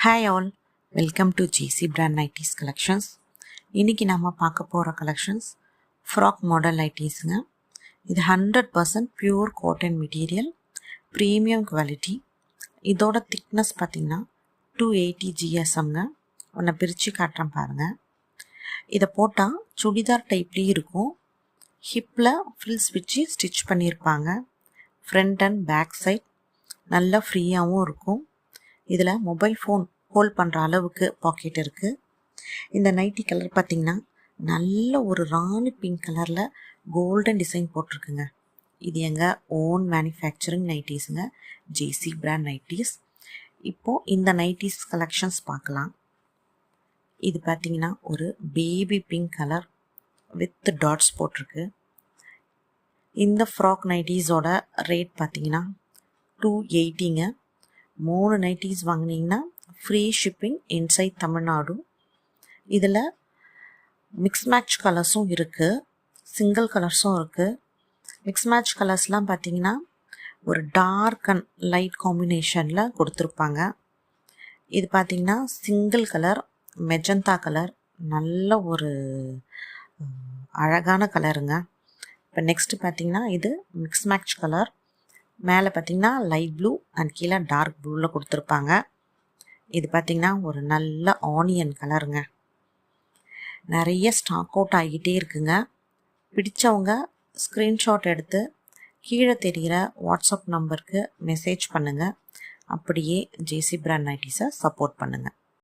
Hi all, welcome to GC Brand Nighties Collections. இன்னைக்கு நாம பார்க்க போகிற கலெக்ஷன்ஸ் ஃப்ராக் மாடல் நைட்டீஸுங்க. இது 100% pure cotton material, premium quality. இதோட திக்னஸ் பார்த்திங்கன்னா 280 GSMங்க. ஒன்றை பிரித்து காட்டுறேன் பாருங்கள். இதை போட்டால் சுடிதார் டைப்லேயும் இருக்கும். ஹிப்பில் ஃப்ரில்ஸ் வச்சு ஸ்டிச் பண்ணியிருப்பாங்க. ஃப்ரண்ட் அண்ட் பேக் சைட் நல்லா ஃப்ரீயாகவும் இருக்கும். இதில் மொபைல் ஃபோன் ஹோல்ட் பண்ணுற அளவுக்கு பாக்கெட் இருக்குது. இந்த நைட்டி கலர் பார்த்திங்கன்னா நல்ல ஒரு ராணி பிங்க் கலரில் கோல்டன் டிசைன் போட்டிருக்குங்க. இது எங்கள் ஓன் மேனுஃபேக்சரிங் நைட்டீஸுங்க, ஜேசி பிராண்ட் நைட்டீஸ். இப்போது இந்த நைட்டீஸ் கலெக்ஷன்ஸ் பார்க்கலாம். இது பார்த்திங்கன்னா ஒரு baby pink colour with dots போட்டிருக்கு. இந்த ஃப்ராக் நைட்டீஸோட ரேட் பார்த்திங்கன்னா 280ங்க. 3 நைட்டீஸ் வாங்கினீங்கன்னா ஃப்ரீ ஷிப்பிங் இன்சைட் தமிழ்நாடு. இதில் மிக்ஸ் மேட்ச் கலர்ஸும் இருக்குது, சிங்கிள் கலர்ஸும் இருக்குது. மிக்ஸ் மேட்ச் கலர்ஸ்லாம் பார்த்திங்கன்னா ஒரு டார்க் அண்ட் லைட் காம்பினேஷனில் கொடுத்துருப்பாங்க. இது பார்த்திங்கன்னா சிங்கிள் கலர் மெஜந்தா கலர், நல்ல ஒரு அழகான கலருங்க. இப்போ நெக்ஸ்ட்டு பார்த்திங்கன்னா இது மிக்ஸ் மேட்ச் கலர். மேலே பார்த்திங்கன்னா லைட் ப்ளூ அண்ட் கீழே டார்க் ப்ளூவில் கொடுத்துருப்பாங்க. இது பார்த்திங்கன்னா ஒரு நல்ல ஆனியன் கலருங்க. நிறைய ஸ்டாக் அவுட் ஆகிட்டே இருக்குங்க. பிடிச்சவங்க ஸ்க்ரீன்ஷாட் எடுத்து கீழே தெரிகிற வாட்ஸ்அப் நம்பருக்கு மெசேஜ் பண்ணுங்கள். அப்படியே ஜேசி பிராண்ட் நைட்டீஸை சப்போர்ட் பண்ணுங்கள்.